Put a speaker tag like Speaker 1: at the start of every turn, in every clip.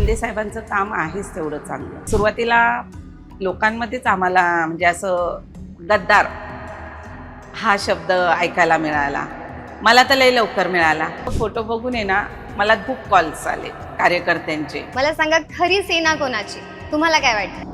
Speaker 1: शिंदे साहेबांचं काम आहेच तेवढं चांगलं. सुरुवातीला लोकांमध्येच आम्हाला म्हणजे असं गद्दार हा शब्द ऐकायला मिळाला. मला तर लय लवकर मिळाला. फोटो बघून आहे ना, मला खूप कॉल्स आले कार्यकर्त्यांचे.
Speaker 2: मला सांगा, खरी सेना कोणाची? तुम्हाला काय वाटतं?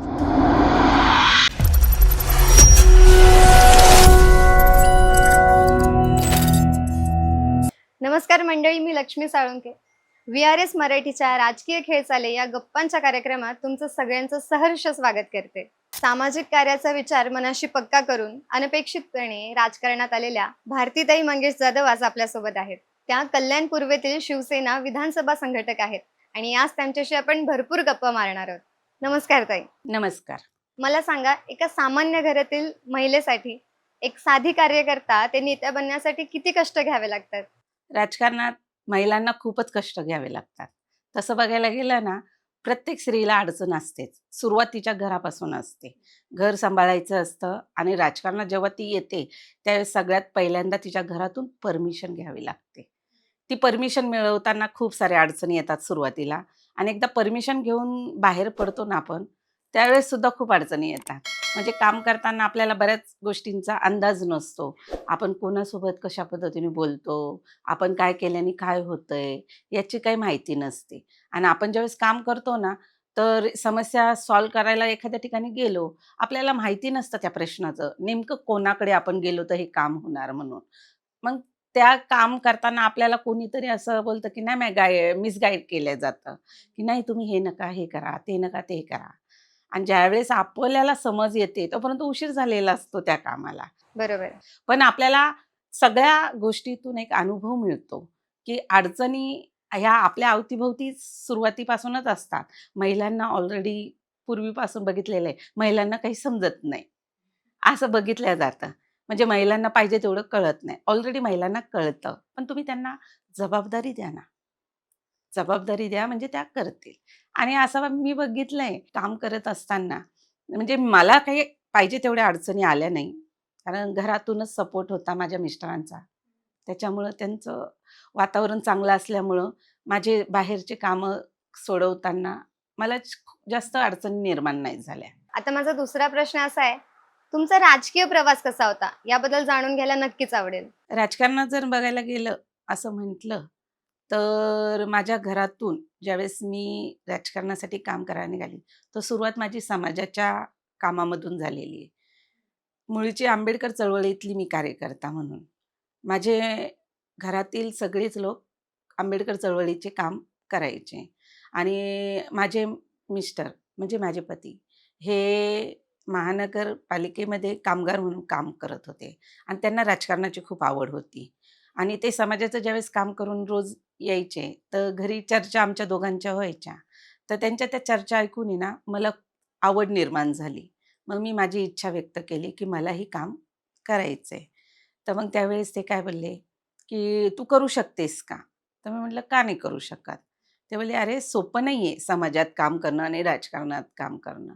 Speaker 2: नमस्कार मंडळी, मी लक्ष्मी साळुंके. VRS मराठीच्या राजकीय खेळ चाले या गप्पांच्या कार्यक्रमात तुमचं सगळ्यांचं सहर्ष स्वागत करते. सामाजिक कार्याचा विचार मनाशी पक्का करून अनपेक्षितपणे राजकारणात आलेल्या भारतीताई मंगेश जाधव आज आपल्यासोबत आहेत. त्या कल्याण पूर्वेतील शिवसेना विधानसभा संघटक आहेत आणि आज त्यांच्याशी आपण भरपूर गप्पा मारणार आहोत. नमस्कार ताई.
Speaker 1: नमस्कार.
Speaker 2: मला सांगा, एका सामान्य घरातील महिलेसाठी एक साधी कार्यकर्ता ते नेत्या बनण्यासाठी किती कष्ट घ्यावे लागतात?
Speaker 1: राजकारणात महिलांना खूपच कष्ट घ्यावे लागतात. तसं बघायला गेलं ना, प्रत्येक स्त्रीला अडचण असतेच. सुरुवातीच्या घरापासून असते. घर सांभाळायचं असतं आणि राजकारणात जेव्हा ती येते त्यावेळेस सगळ्यात पहिल्यांदा तिच्या घरातून परमिशन घ्यावी लागते. ती परमिशन मिळवताना खूप साऱ्या अडचणी येतात सुरुवातीला आणि एकदा परमिशन घेऊन बाहेर पडतो ना आपण, त्यावेळेस सुद्धा खूप अडचणी येतात. म्हणजे काम करताना आपल्याला बऱ्याच गोष्टींचा अंदाज नसतो. आपण कोणासोबत कशा पद्धतीने बोलतो, आपण काय केल्याने काय होतंय याची काही माहिती नसते. आणि आपण ज्यावेळेस काम करतो ना, तर समस्या सॉल्व्ह करायला एखाद्या ठिकाणी गेलो, आपल्याला माहिती नसतं त्या प्रश्नाचं नेमकं कोणाकडे आपण गेलो तर हे काम होणार म्हणून. मग त्या काम करताना आपल्याला कोणीतरी असं बोलतं की नाही मिसगाईड केलं जातं की नाही तुम्ही हे नका हे करा, ते नका ते करा. आणि ज्यावेळेस आपल्याला समज येते तोपर्यंत उशीर झालेला असतो त्या कामाला.
Speaker 2: बरोबर.
Speaker 1: पण आपल्याला सगळ्या गोष्टीतून एक अनुभव मिळतो की अडचणी ह्या आपल्या अवतीभोवती सुरुवातीपासूनच असतात. महिलांना ऑलरेडी पूर्वीपासून बघितलेलं आहे, महिलांना काही समजत नाही असं बघितलं जातं. म्हणजे महिलांना पाहिजे तेवढं कळत नाही. ऑलरेडी महिलांना कळतं, पण तुम्ही त्यांना जबाबदारी द्या ना. जबाबदारी द्या म्हणजे त्या करतील. आणि असं मी बघितलंय काम करत असताना, म्हणजे मला काही पाहिजे तेवढ्या अडचणी आल्या नाही. कारण घरातूनच सपोर्ट होता माझ्या मिस्टरांचा. त्याच्यामुळं त्यांचं वातावरण चांगलं असल्यामुळं माझे बाहेरचे कामं सोडवताना मला जास्त अडचणी निर्माण नाही झाल्या.
Speaker 2: आता माझा दुसरा प्रश्न असा आहे, तुमचा राजकीय प्रवास कसा होता? याबद्दल जाणून घ्यायला नक्कीच आवडेल.
Speaker 1: राजकारणात जर बघायला गेलं असं म्हटलं, तर माझ्या घरातून ज्यावेळेस मी राजकारणासाठी काम करायला निघाली, तर सुरुवात माझी समाजाच्या कामामधून झालेली आहे. मुळची आंबेडकर चळवळीतली मी कार्यकर्ता म्हणून. माझे घरातील सगळेच लोक आंबेडकर चळवळीचे काम करायचे आणि माझे मिस्टर म्हणजे माझे पती हे महानगरपालिकेमध्ये कामगार म्हणून काम करत होते आणि त्यांना राजकारणाची खूप आवड होती आणि ते समाजाचं ज्यावेळेस काम करून रोज यायचे, तर घरी चर्चा आमच्या दोघांच्या व्हायच्या. तर त्यांच्या त्या चर्चा ऐकून आहे ना, मला आवड निर्माण झाली. मग मी माझी इच्छा व्यक्त केली की मलाही काम करायचं आहे. तर मग त्यावेळेस ते काय बोलले की "तू करू शकतेस का?" तर मी म्हटलं, "का नाही करू शकत?" ते बोलले, "अरे सोपं नाही आहे समाजात काम करणं आणि राजकारणात काम करणं."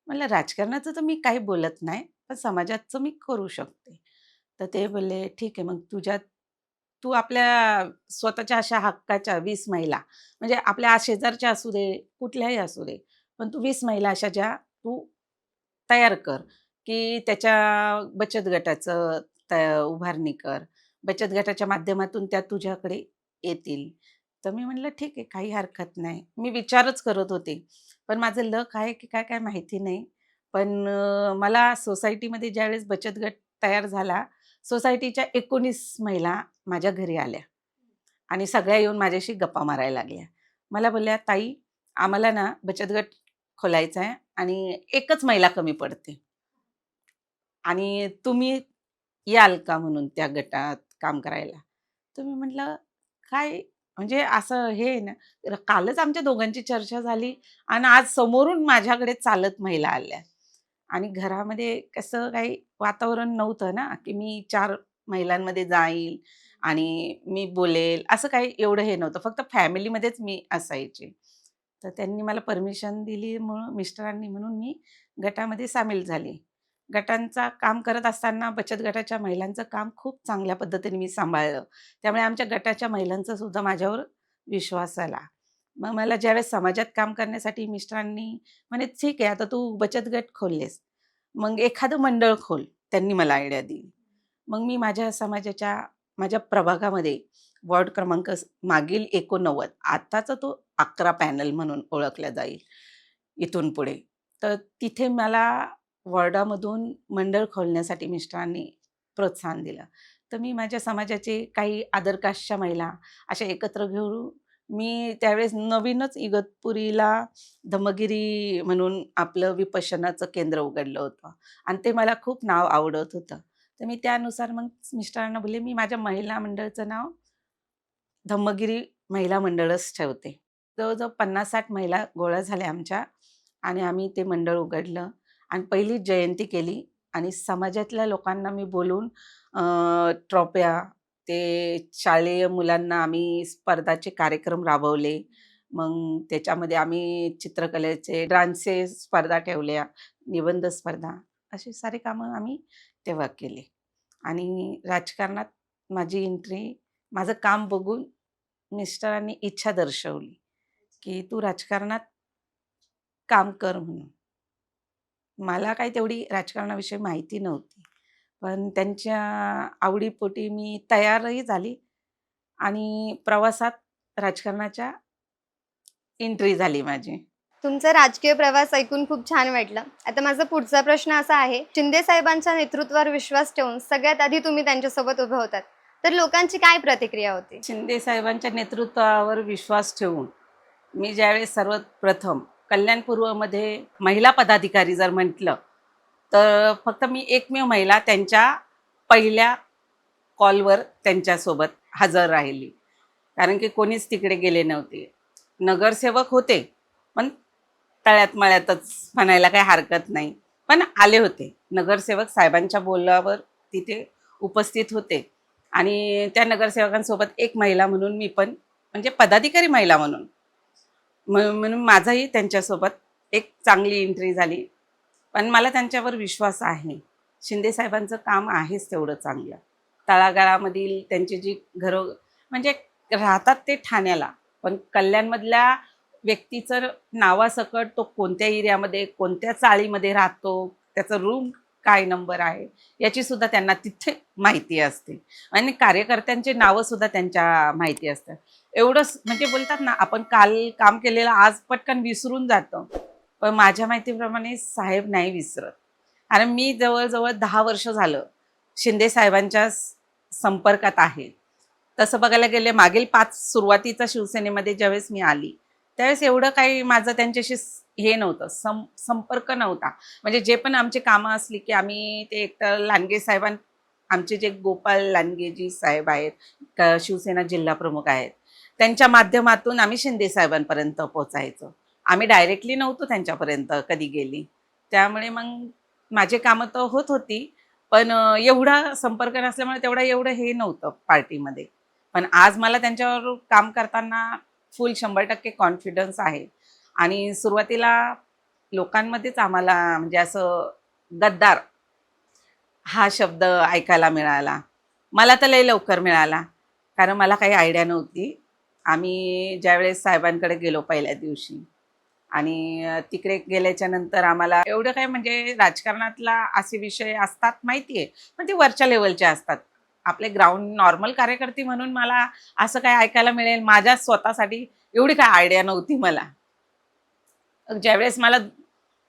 Speaker 1: म्हटलं, "राजकारणाचं तर मी काही बोलत नाही, पण समाजाचं मी करू शकते." तर ते बोलले, "ठीक आहे, मग तू आपल्या स्वतःच्या अशा हक्काच्या 20 महिला म्हणजे आपल्या शेजारच्या असू दे, कुठल्याही असू दे, पण तू 20 महिला अशा ज्या तू तयार कर, की त्याच्या बचत गटाचं उभारणी कर. बचत गटाच्या माध्यमातून त्या तुझ्याकडे येतील." तर मी म्हटलं, "ठीक आहे, काही हरकत नाही." मी विचारच करत होते. पण माझं लक आहे की काय काय माहिती नाही. पण मला सोसायटीमध्ये ज्यावेळेस बचत गट तयार झाला, सोसायटीच्या 19 महिला माझ्या घरी आल्या आणि सगळ्या येऊन माझ्याशी गप्पा मारायला लागल्या. मला बोलल्या, "ताई, आम्हाला ना बचत गट खोलायचा आहे आणि एकच महिला कमी पडते आणि तुम्ही याल का म्हणून त्या गटात काम करायला?" तर मी म्हटलं, "काय म्हणजे असं हे आहे ना, कालच आमच्या दोघांची चर्चा झाली आणि आज समोरून माझ्याकडे चालत महिला आल्या." आणि घरामध्ये कसं काही वातावरण नव्हतं ना, की मी 4 महिलांमध्ये जाईल आणि मी बोलेल, असं काही एवढं हे नव्हतं. फक्त फॅमिलीमध्येच मी असायचे. तर त्यांनी मला परमिशन दिली म्हणून मिस्टरांनी म्हणून मी गटामध्ये सामील झाली. गटांचा काम करत असताना बचत गटाच्या महिलांचं काम खूप चांगल्या पद्धतीने मी सांभाळलं. त्यामुळे आमच्या गटाच्या महिलांचा सुद्धा माझ्यावर विश्वास आला मग मला ज्यावेळेस समाजात काम करण्यासाठी मिस्टरांनी म्हणे, "ठीक आहे, आता तू बचत गट खोललेस, मग एखादं मंडळ खोल." त्यांनी मला आयडिया दिली. मग मी माझ्या समाजाच्या माझ्या प्रभागामध्ये वॉर्ड क्रमांक मागील 89 आताचा तो 11 पॅनल म्हणून ओळखला जाईल इथून पुढे. तर तिथे मला वॉर्डामधून मंडळ खोलण्यासाठी मिस्टरांनी प्रोत्साहन दिलं. तर मी माझ्या समाजाचे काही अदर कास्टच्या महिला अशा एकत्र घेऊन मी त्यावेळेस नवीनच इगतपुरीला धम्मगिरी म्हणून आपलं विपश्यनाचं केंद्र उघडलं होतं आणि ते मला खूप नाव आवडत होतं. तर मी त्यानुसार मग मिस्टरांना बोलले, "मी माझ्या महिला मंडळाचं नाव धम्मगिरी महिला मंडळच ठेवते." जवळ-जवळ 50-60 महिला गोळा झाल्या आमच्या आणि आम्ही ते मंडळ उघडलं आणि पहिली जयंती केली आणि समाजातल्या लोकांना मी बोलवून ट्रॉफ्या, ते शालेय मुलांना आम्ही स्पर्धाचे कार्यक्रम राबवले. मग त्याच्यामध्ये आम्ही चित्रकलेचे, डान्सचे स्पर्धा ठेवल्या, निबंध स्पर्धा, अशी सारी कामं आम्ही तेव्हा केली. आणि राजकारणात माझी एंट्री माझं काम बघून मिस्टरांनी इच्छा दर्शवली, की "तू राजकारणात काम कर" म्हणून. मला काही तेवढी राजकारणाविषयी माहिती नव्हती. पण त्यांच्या आवडीपोटी मी तयारही झाली आणि प्रवासात राजकारणाच्या एंट्री झाली माझी.
Speaker 2: तुमचा राजकीय प्रवास ऐकून खूप छान वाटलं. आता माझा पुढचा प्रश्न असा आहे, शिंदे साहेबांच्या नेतृत्वावर विश्वास ठेवून सगळ्यात आधी तुम्ही त्यांच्यासोबत उभे होतात. तर लोकांची काय प्रतिक्रिया होती?
Speaker 1: शिंदे साहेबांच्या नेतृत्वावर विश्वास ठेवून मी ज्यावेळेस सर्वात प्रथम कल्याण पूर्वमध्ये महिला पदाधिकारी जर म्हटलं, तर फक्त मी एकमेव महिला त्यांच्या पहिल्या कॉलवर त्यांच्यासोबत हजर राहिली. कारण की कोणीच तिकडे गेले नव्हते. नगरसेवक होते, पण तळ्यात-मळ्यातच म्हणायला काही हरकत नाही. पण आले होते. नगरसेवक साहेबांच्या बोलावर तिथे उपस्थित होते आणि त्या नगरसेवकांसोबत एक महिला म्हणून मी पण म्हणजे पदाधिकारी महिला म्हणून म्हणून माझाही त्यांच्यासोबत एक चांगली एंट्री झाली. पण मला त्यांच्यावर विश्वास आहे. शिंदे साहेबांचं काम आहेच तेवढं चांगलं. तळागाळामधील त्यांची जी घरं म्हणजे राहतात ते ठाण्याला, पण कल्याणमधल्या व्यक्तीचं नावासकट तो कोणत्या एरियामध्ये, कोणत्या चाळीमध्ये राहतो, त्याचा रूम काय नंबर आहे, याची सुद्धा त्यांना तिथे माहिती असते आणि कार्यकर्त्यांची नावंसुद्धा त्यांच्या माहिती असतात. एवढंच म्हणजे बोलतात ना, आपण काल काम केलेलं आज पटकन विसरून जातो. पण माझ्या माहितीप्रमाणे साहेब नाही विसरत. कारण मी जवळ-जवळ 10 वर्ष झालं शिंदे साहेबांच्या संपर्कात आहे. तसं बघायला गेले मागील 5 सुरुवातीचा शिवसेनेमध्ये ज्यावेळेस मी आली, त्यावेळेस एवढं काही माझं त्यांच्याशी हे नव्हतं, संपर्क नव्हता. म्हणजे जे पण आमची कामं असली, की आम्ही ते एकतर लांडगे आमचे जे गोपाळ लांडगेजी साहेब आहेत, शिवसेना जिल्हा प्रमुख आहेत, त्यांच्या माध्यमातून आम्ही शिंदे साहेबांपर्यंत पोहोचायचो. आम्ही डायरेक्टली नव्हतो त्यांच्यापर्यंत कधी गेली. त्यामुळे मग माझी कामं तर होत होती, पण एवढा संपर्क नसल्यामुळे एवढं हे नव्हतं पार्टीमध्ये. पण आज मला त्यांच्यावर काम करताना फुल 100% कॉन्फिडन्स आहे आणि सुरुवातीला लोकांमध्येच आम्हाला म्हणजे असं गद्दार हा शब्द ऐकायला मिळाला. मला तर लय लवकर मिळाला. कारण मला काही आयडिया नव्हती. आम्ही ज्यावेळेस साहेबांकडे गेलो पहिल्या दिवशी आणि तिकडे गेल्याच्या नंतर आम्हाला एवढं काय म्हणजे राजकारणातला असे विषय असतात माहिती आहे, पण ते वरच्या लेव्हलचे असतात. आपले ग्राउंड नॉर्मल कार्यकर्ती म्हणून मला असं काय ऐकायला मिळेल माझ्या स्वतःसाठी एवढी काय आयडिया नव्हती मला. ज्यावेळेस मला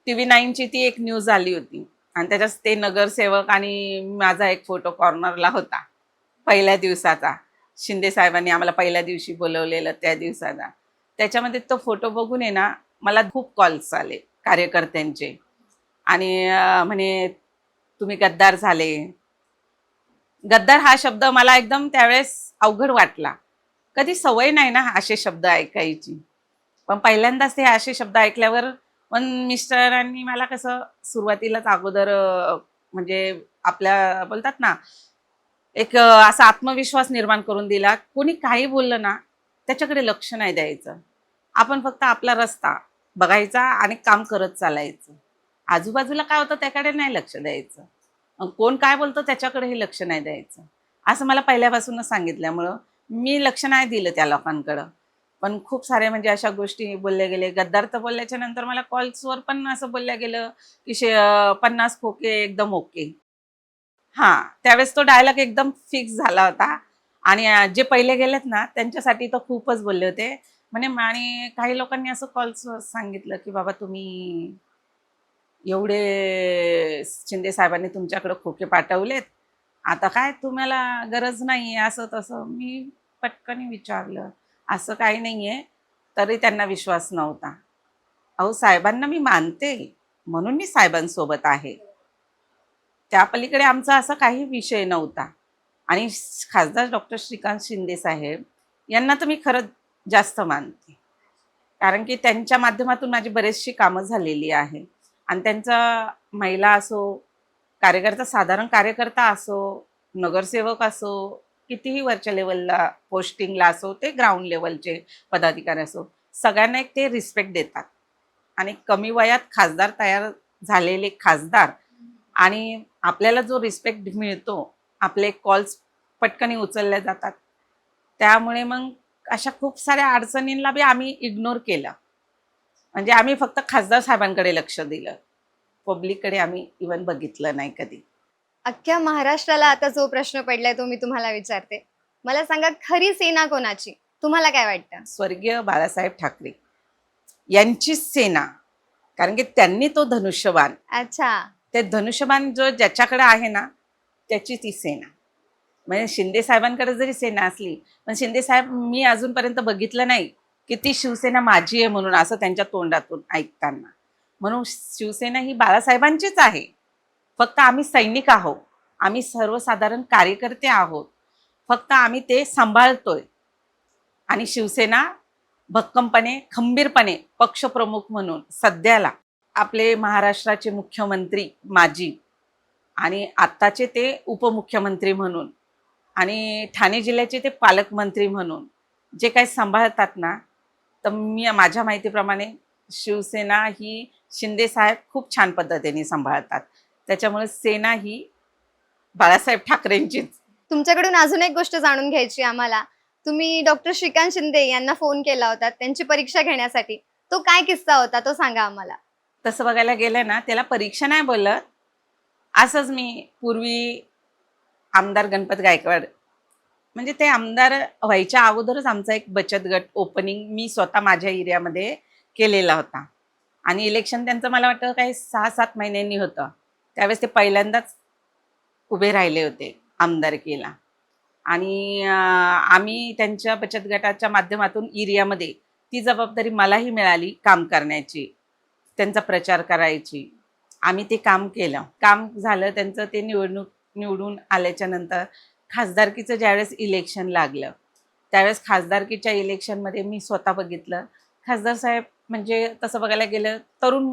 Speaker 1: TV9ची ती एक न्यूज आली होती आणि त्याच्यात ते नगरसेवक आणि माझा एक फोटो कॉर्नरला होता पहिल्या दिवसाचा. शिंदे साहेबांनी आम्हाला पहिल्या दिवशी बोलवलेलं त्या दिवसाचा. त्याच्यामध्ये तो फोटो बघून आहे ना, मला खूप कॉल्स आले कार्यकर्त्यांचे आणि म्हणे तुम्ही गद्दार झाले. गद्दार हा शब्द मला एकदम त्यावेळेस अवघड वाटला. कधी सवय नाही ना असे शब्द ऐकायची. पण पहिल्यांदाच ते असे शब्द ऐकल्यावर पण मिस्टरांनी मला कसं सुरुवातीलाच अगोदर म्हणजे आपल्या बोलतात ना एक असा आत्मविश्वास निर्माण करून दिला. कोणी काही बोललं ना, त्याच्याकडे लक्ष नाही द्यायचं. आपण फक्त आपला रस्ता बघायचा आणि काम करत चालायचं. आजूबाजूला काय होतं त्याकडे नाही लक्ष द्यायचं. कोण काय बोलतं त्याच्याकडेही लक्ष नाही द्यायचं. असं मला पहिल्यापासूनच सांगितल्यामुळं मी लक्ष नाही दिलं त्या लोकांकडं. पण खूप सारे म्हणजे अशा गोष्टी बोलल्या गेले. गद्दार तर बोलल्याच्या नंतर मला कॉल्सवर पण असं बोलल्या गेलं, की 50 खोके एकदम ओके. हां, त्यावेळेस तो डायलॉग एकदम फिक्स झाला होता आणि जे पहिले गेलेत ना, त्यांच्यासाठी तर खूपच बोलले होते. म्हणे आणि काही लोकांनी असं कॉल्सवर सांगितलं, की "बाबा तुम्ही एवढे शिंदे साहेबांनी तुमच्याकडे खोके पाठवलेत. आता काय तुम्हाला गरज नाहीये," असं-तसं. मी पटकन विचारलं, "असं काही नाहीये." तरी त्यांना विश्वास नव्हता. अहो, साहेबांना मी मानते, म्हणून मी साहेबांसोबत आहे. त्या पलीकडे आमचा असा काही विषय नव्हता. आणि खासदार डॉक्टर श्रीकांत शिंदे साहेब यांना तर मी खरंच जास्त मानते. कारण की त्यांच्या माध्यमातून माझी बरीचशी कामं झालेली आहे. आणि त्यांचा महिला असो, साधारण कार्यकर्ता असो, नगरसेवक असो, कितीही वरच्या लेव्हलला पोस्टिंगला असो, ते ग्राउंड लेव्हलचे पदाधिकारी असो, सगळ्यांना एक ते रिस्पेक्ट देतात. आणि कमी वयात खासदार तयार झालेले खासदार आणि आपल्याला जो रिस्पेक्ट मिळतो, आपले कॉल्स पटकन उचलले जातात. त्यामुळे मग अशा खूप साऱ्या अडचणींना बी आम्ही इग्नोर केलं. म्हणजे आम्ही फक्त खासदार साहेबांकडे लक्ष दिलं. पब्लिककडे आम्ही इव्हन बघितलं नाही कधी.
Speaker 2: अख्ख्या महाराष्ट्राला आता जो प्रश्न पडलाय तो मी तुम्हाला विचारते. मला सांगा, खरी सेना कोणाची? तुम्हाला काय वाटतं?
Speaker 1: स्वर्गीय बाळासाहेब ठाकरे यांचीच सेना. कारण की त्यांनी तो धनुष्यबाण,
Speaker 2: अच्छा.
Speaker 1: ते धनुष्यबाण जो ज्याच्याकडे आहे ना, त्याची ती सेना. म्हणजे शिंदे साहेबांकडे जरी सेना असली, पण शिंदे साहेब मी अजूनपर्यंत बघितलं नाही, की ती शिवसेना माझी आहे म्हणून असं त्यांच्या तोंडातून ऐकताना. म्हणून शिवसेना ही बाळासाहेबांचीच आहे. फक्त आम्ही सैनिक आहोत. आम्ही सर्वसाधारण कार्यकर्ते आहोत. फक्त आम्ही ते सांभाळतोय. आणि शिवसेना भक्कमपणे, खंबीरपणे पक्षप्रमुख म्हणून सध्याला आपले महाराष्ट्राचे मुख्यमंत्री माजी आणि आत्ताचे ते उपमुख्यमंत्री म्हणून आणि ठाणे जिल्ह्याचे ते पालकमंत्री म्हणून जे काही सांभाळतात ना, तर मी माझ्या माहितीप्रमाणे शिवसेना ही शिंदे साहेब खूप छान पद्धतीने सांभाळतात. त्याच्यामुळे सेना ही बाळासाहेब ठाकरेंचीच.
Speaker 2: तुमच्याकडून अजून एक गोष्ट जाणून घ्यायची आम्हाला. तुम्ही डॉक्टर श्रीकांत शिंदे यांना फोन केला होता त्यांची परीक्षा घेण्यासाठी. तो काय किस्सा होता तो सांगा आम्हाला?
Speaker 1: तसं बघायला गेलं ना, त्याला परीक्षा नाही बोलत. असंच मी पूर्वी आमदार गणपत गायकवाड म्हणजे ते आमदार व्हायच्या अगोदरच आमचा एक बचत गट ओपनिंग मी स्वतः माझ्या एरियामध्ये केलेला होता. आणि इलेक्शन त्यांचं मला वाटतं काही 6-7 महिन्यांनी होतं. त्यावेळेस ते पहिल्यांदाच उभे राहिले होते आमदारकीला. आणि आम्ही त्यांच्या बचत गटाच्या माध्यमातून एरियामध्ये ती जबाबदारी मलाही मिळाली काम करण्याची, त्यांचा प्रचार करायची. आम्ही ते काम केलं. काम झालं त्यांचं ते निवडून आल्याच्या नंतर खासदारकीचं ज्यावेळेस इलेक्शन लागलं, त्यावेळेस खासदारकीच्या इलेक्शनमध्ये मी स्वतः बघितलं. खासदार साहेब म्हणजे तसं बघायला गेलं तरुण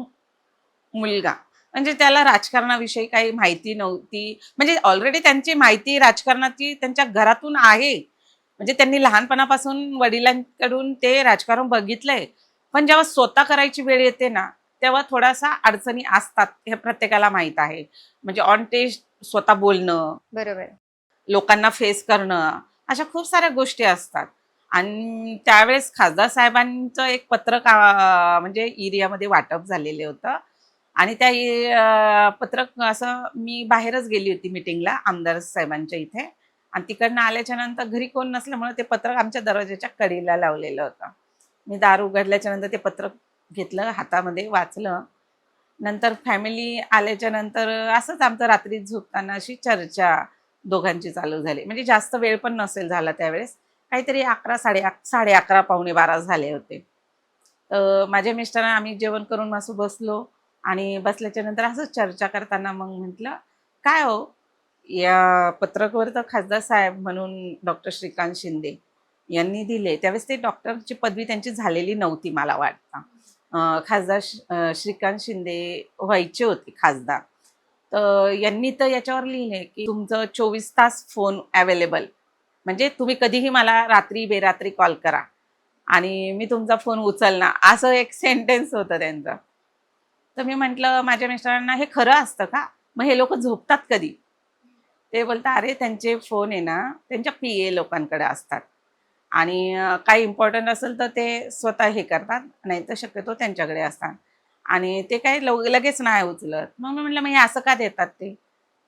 Speaker 1: मुलगा. म्हणजे त्याला राजकारणाविषयी काही माहिती नव्हती. म्हणजे ऑलरेडी त्यांची माहिती राजकारणाची त्यांच्या घरातून आहे. म्हणजे त्यांनी लहानपणापासून वडिलांकडून ते राजकारण बघितलंय. पण जेव्हा स्वतः करायची वेळ येते ना, तेव्हा थोडासा अडचणी असतात. हे प्रत्येकाला माहीत आहे. म्हणजे ऑन टेस्ट स्वतः बोलणं,
Speaker 2: बरोबर.
Speaker 1: लोकांना फेस करणं, अशा खूप साऱ्या गोष्टी असतात. आणि त्यावेळेस खासदार साहेबांचं एक पत्रक म्हणजे एरियामध्ये वाटप झालेलं होतं. आणि त्या पत्रक असं मी बाहेरच गेली होती मीटिंगला आमदार साहेबांच्या इथे. आणि तिकडनं आल्याच्या नंतर घरी कोण नसल्यामुळे ते पत्रक आमच्या दरवाजाच्या कडेला लावलेलं होतं. मी दार उघडल्याच्या नंतर ते पत्रक घेतलं हातामध्ये, वाचलं. नंतर फॅमिली आल्याच्या नंतर असंच आमचं रात्री झोपताना अशी चर्चा दोघांची चालू झाली. म्हणजे जास्त वेळ पण नसेल झाला त्यावेळेस. काहीतरी 11, 11:30 पावणे 12 झाले होते. माझ्या मिस्टरांना आम्ही जेवण करून असं बसलो आणि बसल्याच्या नंतर असंच चर्चा करताना मग म्हटलं, "काय हो, या पत्रकवर तर खासदार साहेब म्हणून डॉक्टर श्रीकांत शिंदे यांनी दिले." त्यावेळेस ते डॉक्टरची पदवी त्यांची झालेली नव्हती मला वाटतं. खासदार श्रीकांत शिंदे व्हायचे होते खासदार. तर यांनी तर याच्यावर लिहिले, की तुमचं 24 तास फोन अवेलेबल. म्हणजे तुम्ही कधीही मला रात्री बेरात्री कॉल करा आणि मी तुमचा फोन उचलणार. असं एक सेंटेन्स होतं त्यांचं. तर मी म्हटलं माझ्या मिस्टरांना, "हे खरं असतं का? मग हे लोकं झोपतात कधी?" ते बोलतात, "अरे त्यांचे फोन आहे ना, त्यांच्या पी-ए लोकांकडे असतात आणि काही इम्पॉर्टंट असेल तर ते स्वतः हे करतात, नाही तर शक्यतो त्यांच्याकडे असतात आणि ते काही लगेच नाही उचलत. मग मी म्हटलं, "मग हे असं का देतात ते?"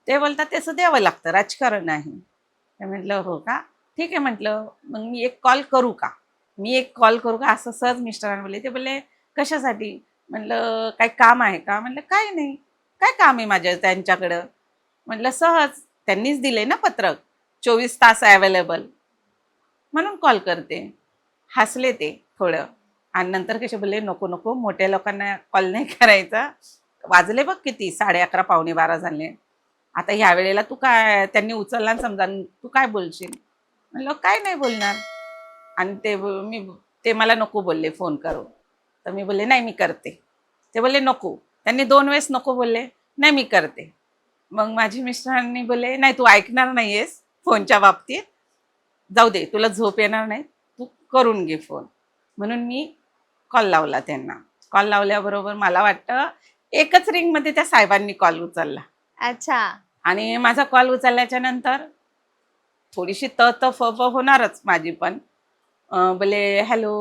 Speaker 1: ते बोलतात, "तसं द्यावं लागतं, राजकारण आहे." मी म्हटलं, "हो का? ठीक आहे," म्हटलं, "मग मी एक कॉल करू का?" मी एक कॉल करू का असं सहज मिस्टरांना बोलले. ते बोलले, "कशासाठी?" म्हटलं, "काही काम आहे का?" म्हटलं, "काही नाही." "काय काम आहे माझ्या त्यांच्याकडं?" म्हटलं, "सहज त्यांनीच दिले ना पत्रक, 24 तास अवेलेबल म्हणून कॉल करते." हसले ते थोडं आणि नंतर कसे बोलले, "नको, नको मोठ्या लोकांना कॉल नाही करायचा. वाजले बघ किती 11:30 पावणे 12 झाले. आता ह्या वेळेला तू काय त्यांनी उचलला आणि समजा तू काय बोलशील?" म्हणलं, "काय नाही बोलणार." आणि ते मला नको बोलले फोन करू. तर मी बोलले, "नाही मी करते." ते बोलले, "नको." त्यांनी 2 वेळेस नको बोलले. "नाही मी करते." मग माझी मिस्टरांनी बोलले, "नाही तू ऐकणार नाहीयेस फोनच्या बाबतीत. जाऊ दे तुला झोप येणार नाही. तू करून घे फोन." म्हणून मी कॉल लावला त्यांना. कॉल लावल्याबरोबर मला वाटतं एकच रिंगमध्ये त्या साहेबांनी कॉल उचलला
Speaker 2: अच्छा.
Speaker 1: आणि माझा कॉल उचलल्याच्या नंतर थोडीशी फ होणारच माझी पण. बोलले, "हॅलो,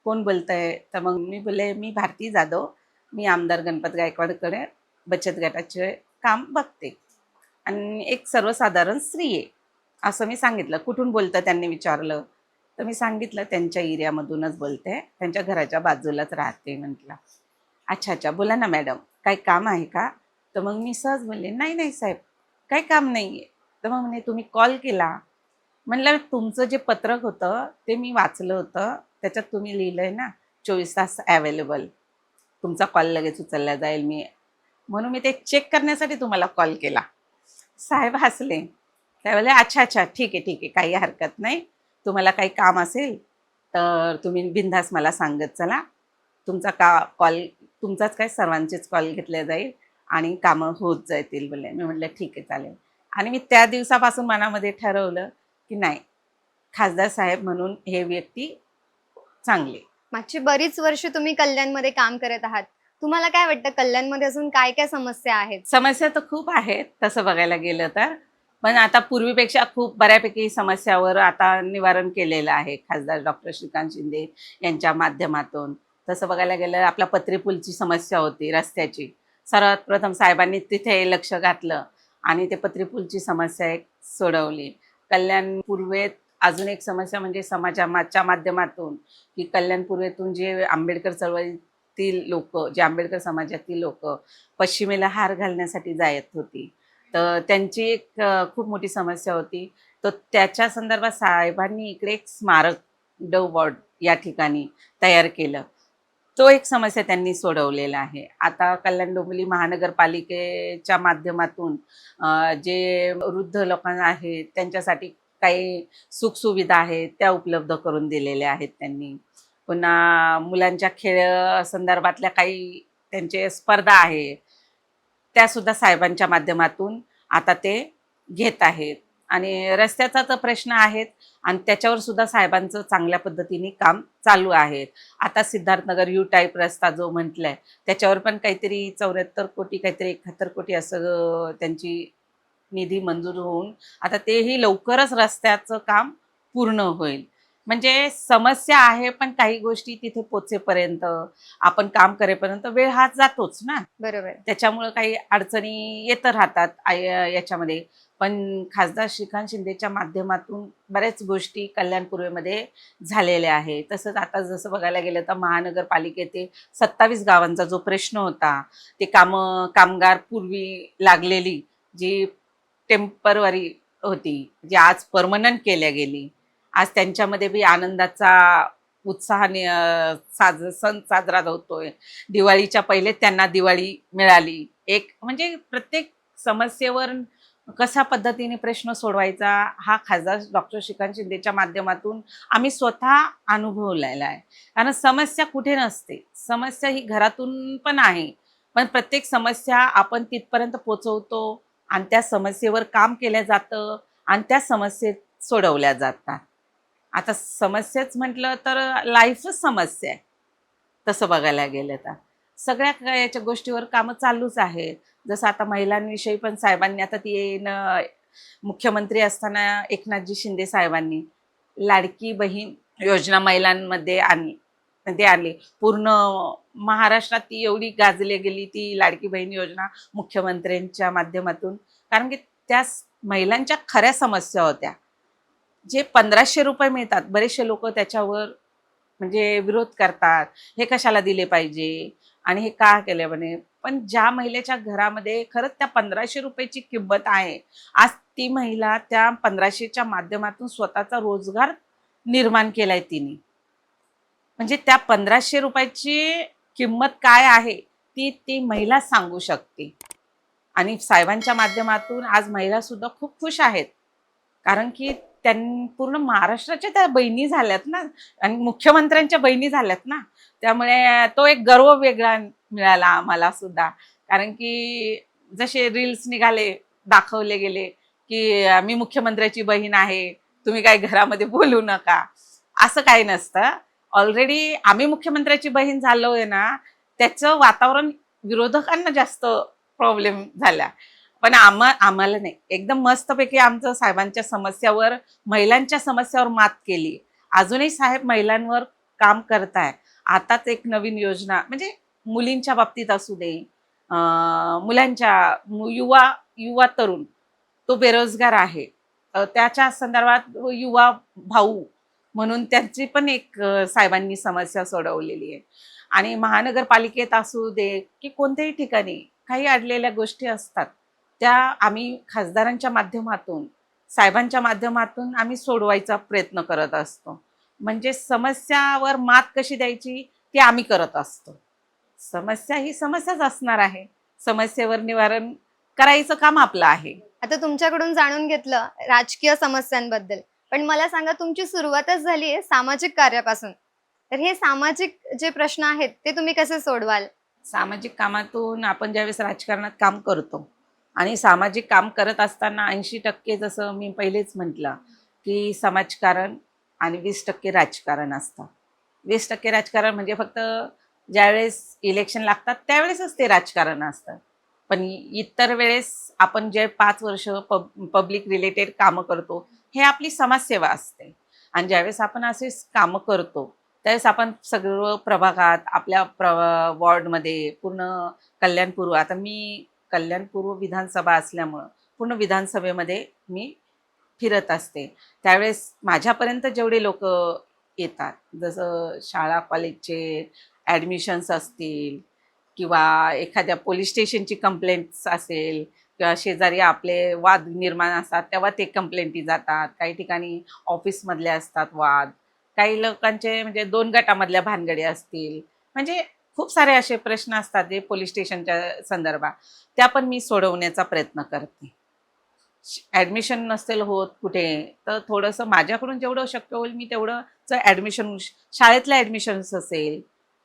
Speaker 1: कोण बोलतंय?" तर मग मी बोलले, "मी भारती जाधव. मी आमदार गणपत गायकवाडकडे बचत गटाचे काम बघते आणि एक सर्वसाधारण स्त्री आहे." असं मी सांगितलं. "कुठून बोलतं?" त्यांनी विचारलं. तर मी सांगितलं, "त्यांच्या एरियामधूनच बोलते. त्यांच्या घराच्या बाजूलाच राहते," म्हटलं. "अच्छा, अच्छा. बोला ना मॅडम, काही काम आहे का?" तर मग मी सहज बोलले, "नाही, नाही साहेब, काही काम नाही आहे." तर मग म्हणे, "तुम्ही कॉल केला?" म्हणलं, "तुमचं जे पत्रक होतं ते मी वाचलं होतं. त्याच्यात तुम्ही लिहिलंय ना 24 तास अवेलेबल. तुमचा कॉल लगेच उचलला जाईल मी म्हणून मी ते चेक करण्यासाठी तुम्हाला कॉल केला." साहेब हसले. ते बोलले, "अच्छा, अच्छा. ठीक आहे, ठीक आहे. काही हरकत नाही. तुम्हाला काही काम असेल तर तुम्ही बिनधास्त मला सांगत चला. तुमचा कॉल तुमचाच काय सर्वांचेच कॉल घेतले जाईल आणि कामं होत जातील," बोलले. मी म्हटलं, "ठीक आहे, चालेल." आणि मी त्या दिवसापासून मनामध्ये ठरवलं, की नाही खासदार साहेब म्हणून हे व्यक्ती चांगले.
Speaker 2: मागची बरीच वर्ष तुम्ही कल्याणमध्ये काम करत आहात. तुम्हाला काय वाटतं कल्याणमध्ये अजून काय-काय समस्या आहेत?
Speaker 1: समस्या तर खूप आहेत तसं बघायला गेलं तर. पण आता पूर्वीपेक्षा खूप बऱ्यापैकी समस्यावर आता निवारण केलेलं आहे खासदार डॉक्टर श्रीकांत शिंदे यांच्या माध्यमातून. तसं बघायला गेलं आपला पत्री पूलची समस्या होती रस्त्याची. सर्वात प्रथम साहेबांनी तिथे लक्ष घातलं आणि ते पत्री पूलची समस्या एक सोडवली. कल्याण पूर्वेत अजून एक समस्या म्हणजे समाजाच्या माध्यमातून की कल्याण पूर्वेतून जे आंबेडकर चळवळीतील लोकं, जे आंबेडकर समाजातील लोकं पश्चिमेला हार घालण्यासाठी जात होती. तर त्यांची एक खूप मोठी समस्या होती. तर त्याच्या संदर्भात साहेबांनी इकडे एक स्मारक डव वॉर्ड या ठिकाणी तयार केलं. तो एक समस्या त्यांनी सोडवलेला आहे. आता कल्याण डोंबिवली महानगरपालिकेच्या माध्यमातून जे वृद्ध लोकांना आहेत त्यांच्यासाठी काही सुखसुविधा आहेत त्या उपलब्ध करून दिलेल्या आहेत त्यांनी. पुन्हा मुलांच्या खेळ संदर्भातल्या काही त्यांचे स्पर्धा आहे, त्यासुद्धा साहेबांच्या माध्यमातून आता ते घेत आहेत आणि रस्त्याचा तर प्रश्न आहेच आणि त्याच्यावर सुद्धा साहेबांचं चांगल्या पद्धतीने काम चालू आहे. आता सिद्धार्थनगर यू टाईप रस्ता जो म्हटलाय, त्याच्यावर पण काहीतरी 74 कोटी काहीतरी 71 कोटी असं त्यांची निधी मंजूर होऊन आता तेही लवकरच रस्त्याचं काम पूर्ण होईल. म्हणजे समस्या आहे, पण काही गोष्टी तिथे पोहोचेपर्यंत, आपण काम करेपर्यंत वेळ हा जातोच ना.
Speaker 2: बरोबर.
Speaker 1: त्याच्यामुळं काही अडचणी येत राहतात याच्यामध्ये. पण खासदार श्रीकांत शिंदेच्या माध्यमातून बऱ्याच गोष्टी कल्याण पूर्वेमध्ये झालेल्या आहेत. तसंच आता जसं बघायला गेलं तर महानगरपालिकेतील 27 गावांचा जो प्रश्न होता, ते कामगार पूर्वी लागलेली जी टेम्पररी होती, जी आज पर्मनंट केल्या गेली. आज त्यांच्यामध्ये बी आनंदाचा उत्साहाने सण साजरा होतोय. दिवाळीच्या पहिले त्यांना दिवाळी मिळाली. एक म्हणजे प्रत्येक समस्येवर कशा पद्धतीने प्रश्न सोडवायचा हा खासदार डॉक्टर श्रीकांत शिंदेच्या माध्यमातून आम्ही स्वतः अनुभवलेला आहे. कारण समस्या कुठे नसते. समस्या ही घरातून पण आहे. पण प्रत्येक समस्या आपण तिथपर्यंत पोहोचवतो आणि त्या समस्येवर काम केलं जातं आणि त्या समस्या सोडवल्या जातात. आता समस्याच म्हटलं तर लाईफच समस्या आहे. तसं बघायला गेलं तर. सगळ्या याच्या गोष्टीवर कामं चालूच आहेत. जसं आता महिलांविषयी पण साहेबांनी आता ती मुख्यमंत्री असताना एकनाथजी शिंदे साहेबांनी लाडकी बहीण योजना महिलांमध्ये आणली. पूर्ण महाराष्ट्रात ती एवढी गाजली गेली ती लाडकी बहीण योजना मुख्यमंत्र्यांच्या माध्यमातून. कारण की त्या महिलांच्या खऱ्या समस्या होत्या. जे 1500 रुपये मिळतात, बरेचसे लोक त्याच्यावर म्हणजे विरोध करतात, हे कशाला दिले पाहिजे आणि हे का केले म्हणे. पण ज्या महिलेच्या घरामध्ये खरंच त्या 1500 रुपयाची किंमत आहे, आज ती महिला त्या 1500च्या माध्यमातून स्वतःचा रोजगार निर्माण केलाय तिने. म्हणजे त्या 1500 रुपयाची किंमत काय आहे ती ती महिला सांगू शकते. आणि साहेबांच्या माध्यमातून आज महिला सुद्धा खूप खुश आहेत. कारण की पूर्ण महाराष्ट्राच्या त्या बहिणी झाल्यात ना आणि मुख्यमंत्र्यांच्या बहिणी झाल्यात ना. त्यामुळे तो एक गर्व वेगळा मिळाला आम्हाला सुद्धा. कारण की जसे रील्स निघाले, दाखवले गेले की मी मुख्यमंत्र्याची बहीण आहे, तुम्ही काही घरामध्ये बोलू नका. असं काही नसतं. ऑलरेडी आम्ही मुख्यमंत्र्याची बहीण झालोय ना, त्याचं वातावरण विरोधकांना जास्त प्रॉब्लेम झाला. पण आम्हाला नाही. एकदम मस्तपैकी आमचं साहेबांच्या समस्यावर, महिलांच्या समस्यावर मात केली. अजूनही साहेब महिलांवर काम करताय. आताच एक नवीन योजना म्हणजे मुलींच्या बाबतीत असू दे, मुलांच्या युवा तरुण तो बेरोजगार आहे. त्याच्या संदर्भात युवा भाऊ म्हणून त्यांची पण एक साहेबांनी समस्या सोडवलेली आहे. आणि महानगरपालिकेत असू दे की कोणत्याही ठिकाणी काही अडलेल्या गोष्टी असतात, त्या आम्ही खासदारांच्या माध्यमातून, साहेबांच्या माध्यमातून आम्ही सोडवायचा प्रयत्न करत असतो. म्हणजे समस्यावर मात कशी द्यायची ती आम्ही करत असतो. समस्या ही समस्याच असणार आहे. समस्येवर निवारण करायचं काम आपलं आहे.
Speaker 2: आता तुमच्याकडून जाणून घेतलं राजकीय समस्यांबद्दल, पण मला सांगा तुमची सुरुवातच झाली आहे सामाजिक कार्यापासून. तर हे सामाजिक जे प्रश्न आहेत ते तुम्ही कसे सोडवाल?
Speaker 1: सामाजिक कामातून आपण ज्यावेळेस राजकारणात काम करतो आणि सामाजिक काम करत असताना 80% जसं मी पहिलेच म्हटलं की समाजकारण आणि 20% राजकारण असतं. 20% राजकारण म्हणजे फक्त ज्यावेळेस इलेक्शन लागतात त्यावेळेसच ते राजकारण असतं. पण इतर वेळेस आपण जे 5 वर्ष पब्लिक रिलेटेड कामं करतो, हे आपली समाजसेवा असते. आणि ज्यावेळेस आपण असे कामं करतो त्यावेळेस आपण सर्व प्रभागात आपल्या वॉर्डमध्ये पूर्ण कल्याणपूर्व, आता मी कल्याणपूर्व विधानसभा असल्यामुळं पूर्ण विधानसभेमध्ये मी फिरत असते. त्यावेळेस माझ्यापर्यंत जेवढे लोक येतात, जसं शाळा कॉलेजचे ॲडमिशन्स असतील किंवा एखाद्या पोलीस स्टेशनची कंप्लेंट्स असेल किंवा शेजारी आपले वाद निर्माण असतात तेव्हा ते कंप्लेंटी जातात. काही ठिकाणी ऑफिसमधले असतात वाद, काही लोकांचे म्हणजे 2 गटामधल्या भानगडी असतील. म्हणजे खूप सारे असे प्रश्न असतात जे पोलीस स्टेशनच्या संदर्भात, त्या पण मी सोडवण्याचा प्रयत्न करते. ॲडमिशन नसेल होत कुठे, तर थोडंसं माझ्याकडून जेवढं शक्य होईल मी तेवढं ॲडमिशन, शाळेतलं ॲडमिशन्स असेल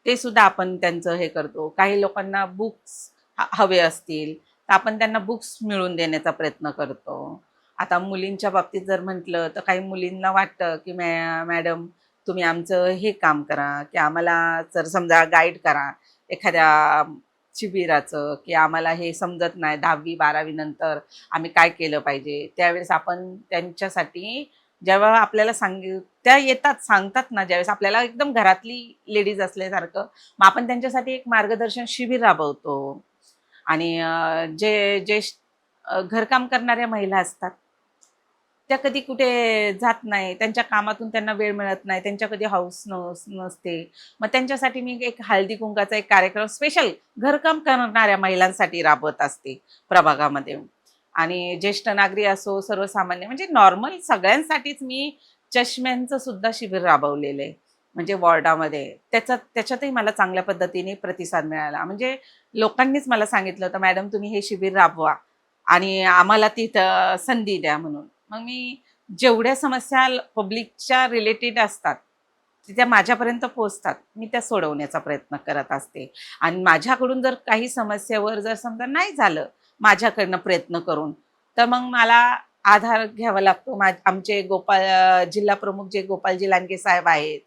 Speaker 1: ते सुद्धा आपण त्यांचं हे करतो. काही लोकांना बुक्स हवे असतील तर आपण त्यांना बुक्स मिळवून देण्याचा प्रयत्न करतो. आता मुलींच्या बाबतीत जर म्हटलं तर काही मुलींना वाटतं की मॅडम तुम्ही आमचं हे काम करा, की आम्हाला जर समजा गाईड करा एखाद्या शिबिराचं, की आम्हाला हे समजत नाही 10वी-12वी नंतर आम्ही काय केलं पाहिजे. त्यावेळेस आपण त्यांच्यासाठी जेव्हा आपल्याला त्या येतात सांगतात ना, ज्यावेळेस आपल्याला एकदम घरातली लेडीज असल्यासारखं, मग आपण त्यांच्यासाठी एक मार्गदर्शन शिबिर राबवतो. आणि जे घरकाम करणाऱ्या महिला असतात त्या कधी कुठे जात नाही, त्यांच्या कामातून त्यांना वेळ मिळत नाही, त्यांच्या कधी हौस नसते. मग त्यांच्यासाठी मी एक हळदी कुंकाचा एक कार्यक्रम स्पेशल घरकाम करणाऱ्या महिलांसाठी राबवत असते प्रभागामध्ये. आणि ज्येष्ठ नागरिक असो, सर्वसामान्य म्हणजे नॉर्मल सगळ्यांसाठीच मी चष्म्यांचं सुद्धा शिबिर राबवलेलं आहे. म्हणजे वॉर्डामध्ये त्याच्यातही मला चांगल्या पद्धतीने प्रतिसाद मिळाला. म्हणजे लोकांनीच मला सांगितलं होतं, मॅडम तुम्ही हे शिबिर राबवा आणि आम्हाला तिथं संधी द्या म्हणून. मग मी जेवढ्या समस्या पब्लिकच्या रिलेटेड असतात त्या माझ्यापर्यंत पोहोचतात, मी त्या सोडवण्याचा प्रयत्न करत असते. आणि माझ्याकडून जर काही समस्येवर जर समजा नाही झालं माझ्याकडनं प्रयत्न करून, तर मग मला आधार घ्यावा लागतो. आमचे जिल्हा प्रमुख जे गोपालजी लांडगे साहेब आहेत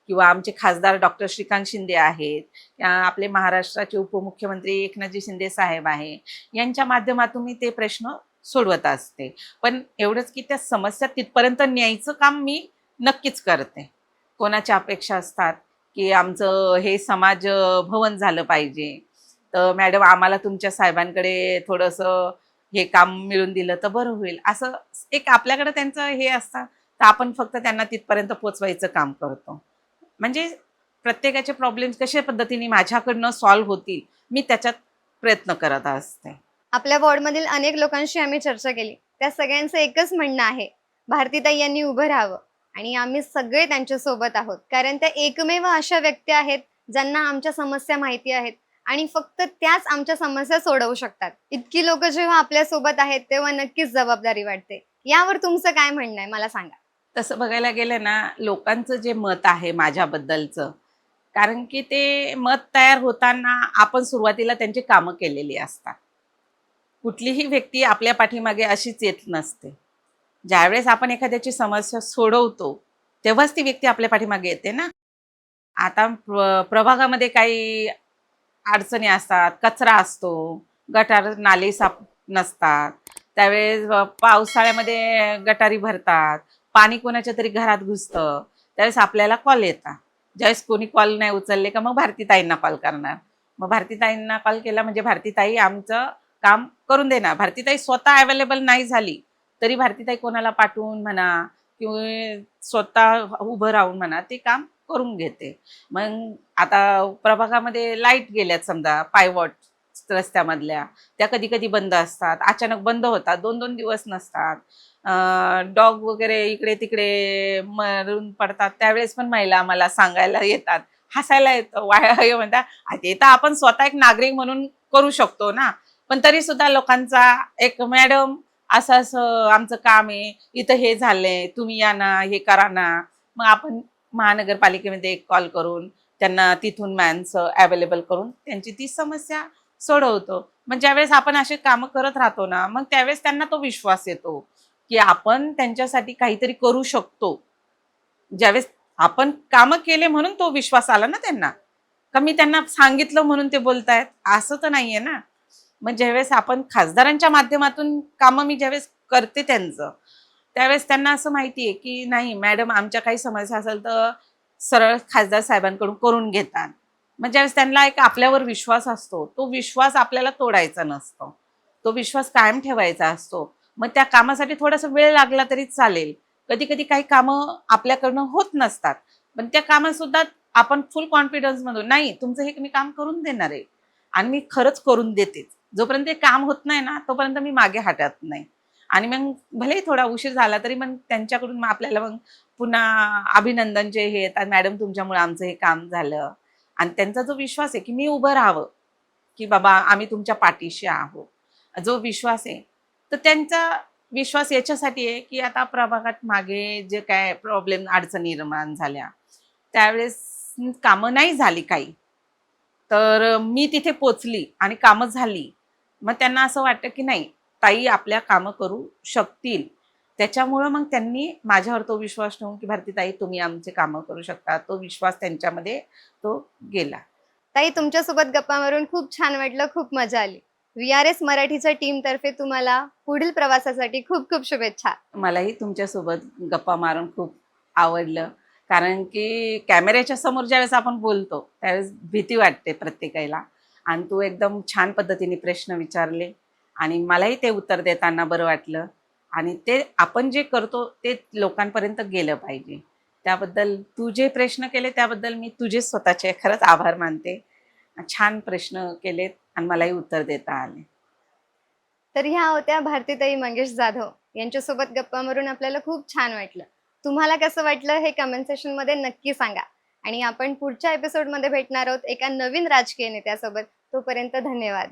Speaker 1: किंवा आमचे खासदार डॉक्टर श्रीकांत शिंदे आहेत, आपले महाराष्ट्राचे उपमुख्यमंत्री एकनाथजी शिंदे साहेब आहे, यांच्या माध्यमातून मी ते प्रश्न सोडवत असते. पण एवढंच की त्या समस्या तिथपर्यंत न्यायचं काम मी नक्कीच करते. कोणाच्या अपेक्षा असतात की आमचं हे समाज भवन झालं पाहिजे, तर मॅडम आम्हाला तुमच्या साहेबांकडे थोडंसं हे काम मिळून दिलं तर बरं होईल, असं एक आपल्याकडे त्यांचं हे असतं. तर आपण फक्त त्यांना तिथपर्यंत पोचवायचं काम करतो. म्हणजे प्रत्येकाचे प्रॉब्लेम्स कशा पद्धतीने माझ्याकडनं सॉल्व्ह होतील, मी त्याच्यात प्रयत्न करत असते.
Speaker 2: आपल्या वॉर्डमधील अनेक लोकांशी आम्ही चर्चा केली. त्या सगळ्यांचं एकच म्हणणं आहे, भारतीताई यांनी उभं राहावं आणि आम्ही सगळे त्यांच्या सोबत आहोत. कारण त्या एकमेव अशा व्यक्ती आहेत, ज्यांना आमच्या समस्या माहिती आहेत आणि फक्त त्याच आमच्या समस्या सोडवू शकतात. इतकी लोकं जेव्हा आपल्यासोबत आहेत, तेव्हा नक्कीच जबाबदारी वाटते. यावर तुमचं काय म्हणणं आहे मला सांगा?
Speaker 1: तसं बघायला गेलं ना, लोकांचं जे मत आहे माझ्याबद्दलचं, कारण की ते मत तयार होताना आपण सुरुवातीला त्यांची कामं केलेली असतात. कुठलीही व्यक्ती आपल्या पाठीमागे अशीच येत नसते. ज्यावेळेस आपण एखाद्याची समस्या सोडवतो, तेव्हाच ती व्यक्ती आपल्या पाठीमागे येते ना. आता प्रभागामध्ये काही अडचणी असतात, कचरा असतो, गटार नाले साफ नसतात. त्यावेळेस पावसाळ्यामध्ये गटारी भरतात, पाणी कोणाच्या तरी घरात घुसतं, त्यावेळेस आपल्याला कॉल येतात. ज्यावेळेस कोणी कॉल नाही उचलले का मग भारतीताईंना कॉल करणार. मग भारतीताईंना कॉल केला म्हणजे भारतीताई आमचं काम करून देणार. भारतीताई स्वतः अवेलेबल नाही झाली, तरी भारतीताई कोणाला पाठवून म्हणा किंवा स्वतः उभं राहून म्हणा ते काम करून घेते. मग आता प्रभागामध्ये लाईट गेल्यात समजा पायवॉट रस्त्यामधल्या, त्या कधी-कधी बंद असतात. अचानक बंद होतात. 2-2 दिवस नसतात. डॉग वगैरे इकडे-तिकडे मरून पडतात. त्यावेळेस पण महिला आम्हाला सांगायला येतात. हसायला येतं. हे म्हणतात, "ते तर आपण स्वतः एक नागरिक म्हणून करू शकतो ना." पण तरीसुद्धा लोकांचा एक "मॅडम असं-असं आमचं काम आहे. इथं हे झालंय. तुम्ही या ना, हे करा ना." मग आपण महानगरपालिकेमध्ये एक कॉल करून त्यांना तिथून माणसं अवेलेबल करून त्यांची ती समस्या सोडवतो. मग ज्यावेळेस आपण अशी कामं करत राहतो ना, मग त्यावेळेस त्यांना तो विश्वास येतो, की आपण त्यांच्यासाठी काहीतरी करू शकतो. ज्यावेळेस आपण कामं केले म्हणून तो विश्वास आला ना त्यांना. का मी त्यांना सांगितलं म्हणून ते बोलतायत, असं तर नाहीये ना. मग ज्यावेळेस आपण खासदारांच्या माध्यमातून कामं मी ज्यावेळेस करते त्यांचं, त्यावेळेस त्यांना असं माहिती आहे, की नाही मॅडम आमच्या काही समस्या असेल तर सरळ खासदार साहेबांकडून करून घेतात. मग ज्यावेळेस त्यांना एक आपल्यावर विश्वास असतो, तो विश्वास आपल्याला तोडायचा नसतो. तो विश्वास कायम ठेवायचा असतो. मग त्या कामासाठी थोडासा वेळ लागला तरी चालेल. कधी-कधी काही कामं आपल्याकडनं होत नसतात. पण त्या कामातसुद्धा आपण फुल कॉन्फिडन्समधून नाही तुमचं हे मी काम करून देणार आहे आणि मी खरंच करून देतेच. जोपर्यंत ते काम होत नाही ना, तोपर्यंत मी मागे हटत नाही. आणि मग भलेही थोडा उशीर झाला तरी मग त्यांच्याकडून मग आपल्याला मग पुन्हा अभिनंदनचे हे येतात, "मॅडम तुमच्यामुळे आमचं हे काम झालं." आणि त्यांचा जो विश्वास आहे, की मी उभं राहावं, की बाबा आम्ही तुमच्या पाठीशी आहोत. जो विश्वास आहे, तर त्यांचा विश्वास याच्यासाठी आहे, की आता प्रभागात मागे जे काय प्रॉब्लेम अडचणी निर्माण झाल्या, त्यावेळेस कामं नाही झाली काही. तर मी तिथे पोचली आणि कामं झाली. मग त्यांना असं वाटतं, की नाही ताई आपल्या कामं करू शकतील. त्याच्यामुळं मग त्यांनी माझ्यावर तो विश्वास ठेवून, की भारतीताई तुम्ही आमचे कामं करू शकता. तो विश्वास त्यांच्यामध्ये तो गेला.
Speaker 2: ताई तुमच्यासोबत गप्पा मारून खूप छान वाटलं, खूप मजा आली. व्ही-आर-एस मराठीच्या टीमतर्फे तुम्हाला पुढील प्रवासासाठी खूप खूप शुभेच्छा.
Speaker 1: मलाही तुमच्यासोबत गप्पा मारून खूप आवडलं. कारण की कॅमेऱ्याच्या समोर ज्यावेळेस आपण बोलतो, त्यावेळेस भीती वाटते प्रत्येकाला आणि तू एकदम छान पद्धतीने प्रश्न विचारले आणि मलाही ते उत्तर देताना बरं वाटलं आणि ते आपण जे करतो ते लोकांपर्यंत गेलं पाहिजे. त्याबद्दल तू जे प्रश्न केले त्याबद्दल मी तुझे स्वतःचे खरंच आभार मानते. छान प्रश्न केलेत आणि मलाही उत्तर देता आले.
Speaker 2: तर ह्या होत्या भारतीताई मंगेश जाधव. यांच्यासोबत गप्पा मारून आपल्याला खूप छान वाटलं. तुम्हाला कसं वाटलं हे कमेंट सेक्शनमध्ये नक्की सांगा. आणि आपण पुढच्या एपिसोडमध्ये भेटणार आहोत एका नवीन राजकीय नेत्यासोबत. तोपर्यंत धन्यवाद.